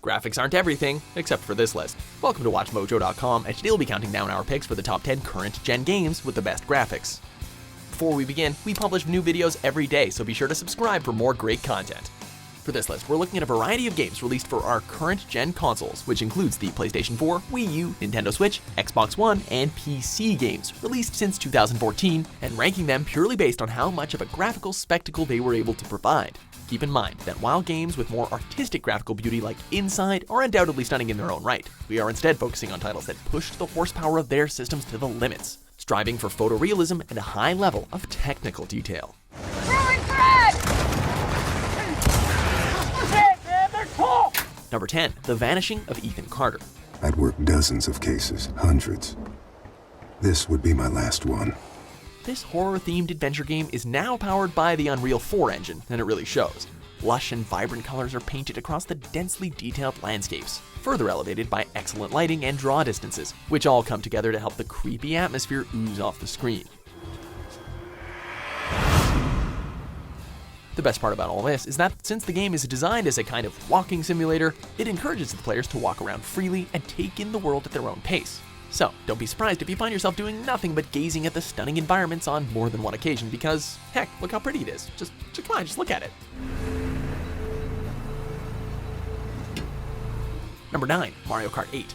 graphics aren't everything, except for this list. Welcome to WatchMojo.com, and today we'll be counting down our picks for the top 10 current-gen games with the best graphics. Before we begin, we publish new videos every day, so be sure to subscribe for more great content. For this list, we're looking at a variety of games released for our current-gen consoles, which includes the PlayStation 4, Wii U, Nintendo Switch, Xbox One, and PC games, released since 2014, and ranking them purely based on how much of a graphical spectacle they were able to provide. Keep in mind that while games with more artistic graphical beauty like Inside are undoubtedly stunning in their own right, we are instead focusing on titles that pushed the horsepower of their systems to the limits, striving for photorealism and a high level of technical detail. Number 10, The Vanishing of Ethan Carter. I'd worked dozens of cases, hundreds. This would be my last one. This horror-themed adventure game is now powered by the Unreal 4 engine, and it really shows. Lush and vibrant colors are painted across the densely detailed landscapes, further elevated by excellent lighting and draw distances, which all come together to help the creepy atmosphere ooze off the screen. The best part about all this is that since the game is designed as a kind of walking simulator, it encourages the players to walk around freely and take in the world at their own pace. So, don't be surprised if you find yourself doing nothing but gazing at the stunning environments on more than one occasion because, heck, look how pretty it is. Just come on, just look at it. Number 9, Mario Kart 8.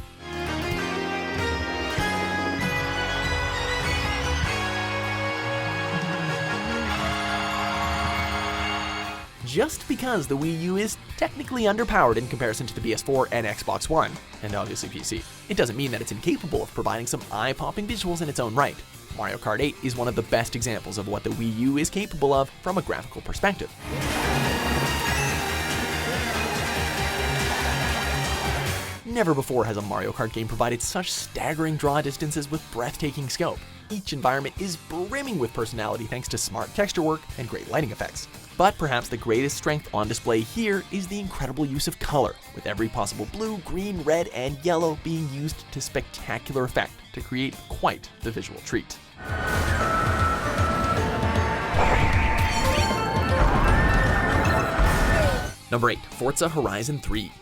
Just because the Wii U is technically underpowered in comparison to the PS4 and Xbox One, and obviously PC, it doesn't mean that it's incapable of providing some eye-popping visuals in its own right. Mario Kart 8 is one of the best examples of what the Wii U is capable of from a graphical perspective. Never before has a Mario Kart game provided such staggering draw distances with breathtaking scope. Each environment is brimming with personality thanks to smart texture work and great lighting effects. But perhaps the greatest strength on display here is the incredible use of color, with every possible blue, green, red, and yellow being used to spectacular effect to create quite the visual treat. Number 8, Forza Horizon 3.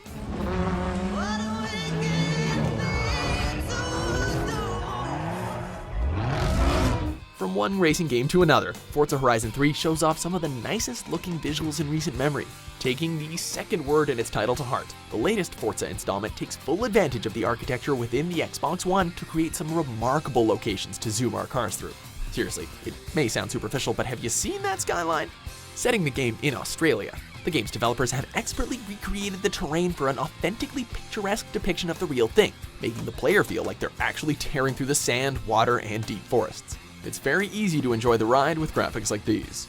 From one racing game to another, Forza Horizon 3 shows off some of the nicest looking visuals in recent memory. Taking the second word in its title to heart, the latest Forza installment takes full advantage of the architecture within the Xbox One to create some remarkable locations to zoom our cars through. Seriously, it may sound superficial, but have you seen that skyline? Setting the game in Australia, the game's developers have expertly recreated the terrain for an authentically picturesque depiction of the real thing, making the player feel like they're actually tearing through the sand, water, and deep forests. It's very easy to enjoy the ride with graphics like these.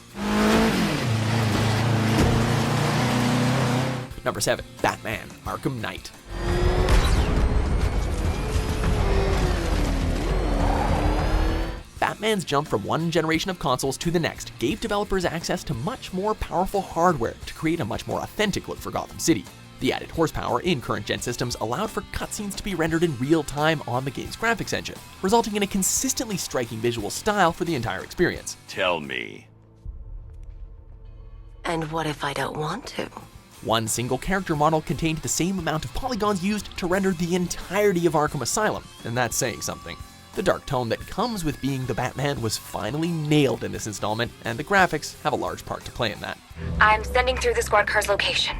Number 7, Batman: Arkham Knight. Batman's jump from one generation of consoles to the next gave developers access to much more powerful hardware to create a much more authentic look for Gotham City. The added horsepower in current-gen systems allowed for cutscenes to be rendered in real time on the game's graphics engine, resulting in a consistently striking visual style for the entire experience. Tell me. And what if I don't want to? One single character model contained the same amount of polygons used to render the entirety of Arkham Asylum, and that's saying something. The dark tone that comes with being the Batman was finally nailed in this installment, and the graphics have a large part to play in that. I'm sending through the squad car's location.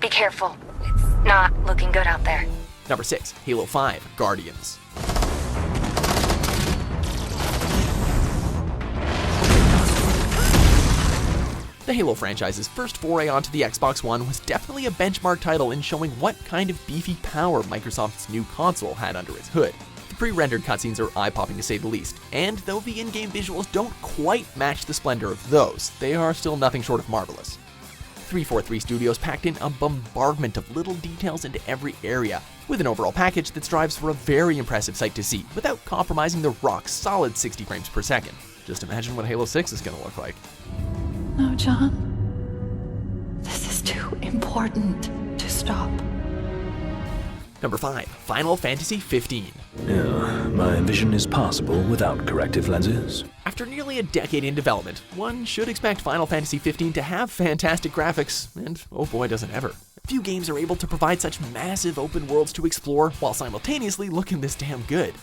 Be careful. It's not looking good out there. Number 6, Halo 5: Guardians. The Halo franchise's first foray onto the Xbox One was definitely a benchmark title in showing what kind of beefy power Microsoft's new console had under its hood. The pre-rendered cutscenes are eye-popping to say the least, and though the in-game visuals don't quite match the splendor of those, they are still nothing short of marvelous. 343 Studios packed in a bombardment of little details into every area, with an overall package that strives for a very impressive sight to see without compromising the rock-solid 60 frames per second. Just imagine what Halo 6 is going to look like. No, John. This is too important to stop. Number 5, Final Fantasy 15. Yeah, my vision is passable without corrective lenses. After nearly a decade in development, one should expect Final Fantasy 15 to have fantastic graphics, and oh boy doesn't ever. Few games are able to provide such massive open worlds to explore while simultaneously looking this damn good.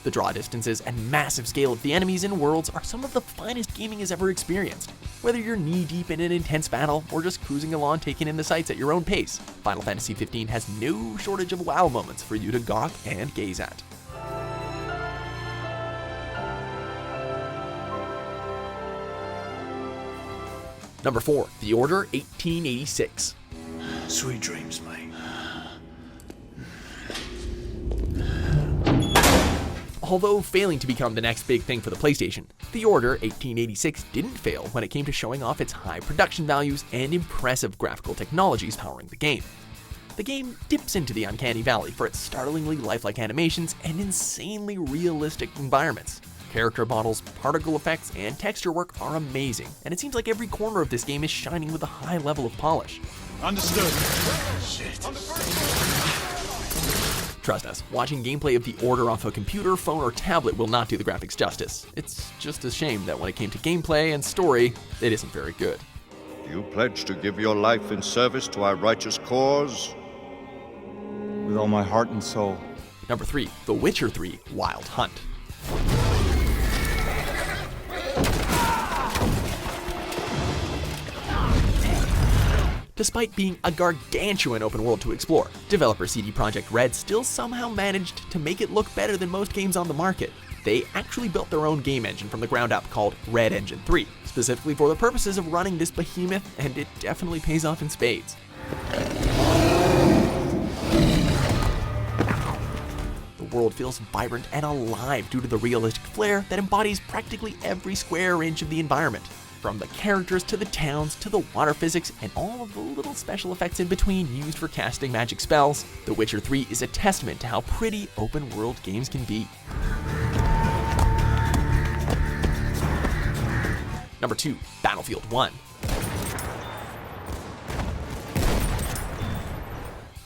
The draw distances and massive scale of the enemies and worlds are some of the finest gaming has ever experienced. Whether you're knee-deep in an intense battle or just cruising along taking in the sights at your own pace, Final Fantasy XV has no shortage of wow moments for you to gawk and gaze at. Number 4, The Order 1886. Sweet dreams, mate. Although failing to become the next big thing for the PlayStation, The Order 1886 didn't fail when it came to showing off its high production values and impressive graphical technologies powering the game. The game dips into the uncanny valley for its startlingly lifelike animations and insanely realistic environments. Character models, particle effects, and texture work are amazing, and it seems like every corner of this game is shining with a high level of polish. Understood. Shit. Trust us, watching gameplay of The Order off a computer, phone, or tablet will not do the graphics justice. It's just a shame that when it came to gameplay and story, it isn't very good. Do you pledge to give your life in service to our righteous cause? With all my heart and soul. Number 3, The Witcher 3 Wild Hunt. Despite being a gargantuan open world to explore, developer CD Projekt Red still somehow managed to make it look better than most games on the market. They actually built their own game engine from the ground up called Red Engine 3, specifically for the purposes of running this behemoth, and it definitely pays off in spades. The world feels vibrant and alive due to the realistic flair that embodies practically every square inch of the environment. From the characters to the towns to the water physics and all of the little special effects in between used for casting magic spells, The Witcher 3 is a testament to how pretty open world games can be. Number 2, Battlefield 1.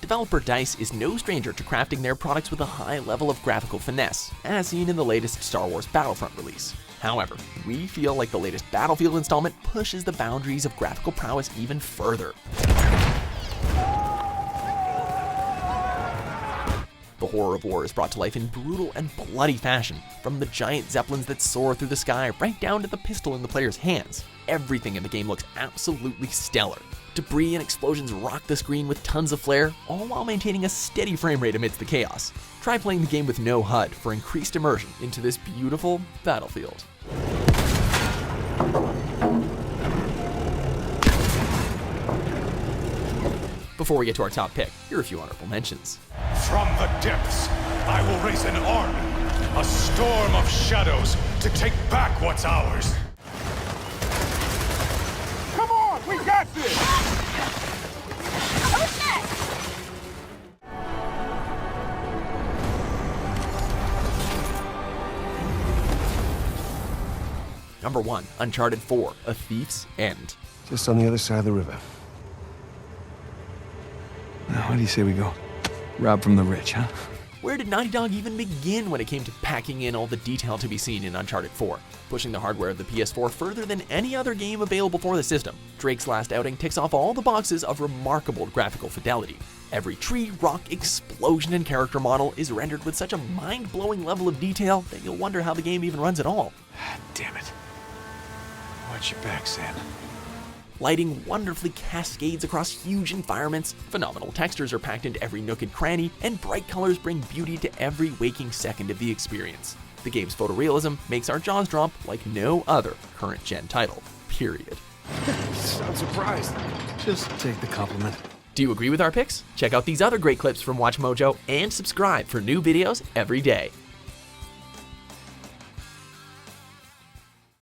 Developer DICE is no stranger to crafting their products with a high level of graphical finesse, as seen in the latest Star Wars Battlefront release. However, we feel like the latest Battlefield installment pushes the boundaries of graphical prowess even further. The horror of war is brought to life in brutal and bloody fashion, from the giant zeppelins that soar through the sky right down to the pistol in the player's hands. Everything in the game looks absolutely stellar. Debris and explosions rock the screen with tons of flair, all while maintaining a steady frame rate amidst the chaos. Try playing the game with no HUD for increased immersion into this beautiful battlefield. Before we get to our top pick, here are a few honorable mentions. From the depths, I will raise an army, a storm of shadows to take back what's ours. Come on, we got this! Number 1, Uncharted 4, A Thief's End. Just on the other side of the river. Now, what do you say we go? Rob from the rich, huh? Where did Naughty Dog even begin when it came to packing in all the detail to be seen in Uncharted 4? Pushing the hardware of the PS4 further than any other game available for the system, Drake's last outing ticks off all the boxes of remarkable graphical fidelity. Every tree, rock, explosion, and character model is rendered with such a mind-blowing level of detail that you'll wonder how the game even runs at all. Damn it. Watch your back, Sam. Lighting wonderfully cascades across huge environments, phenomenal textures are packed into every nook and cranny, and bright colors bring beauty to every waking second of the experience. The game's photorealism makes our jaws drop like no other current-gen title, period. Sound surprised. Just take the compliment. Do you agree with our picks? Check out these other great clips from WatchMojo and subscribe for new videos every day.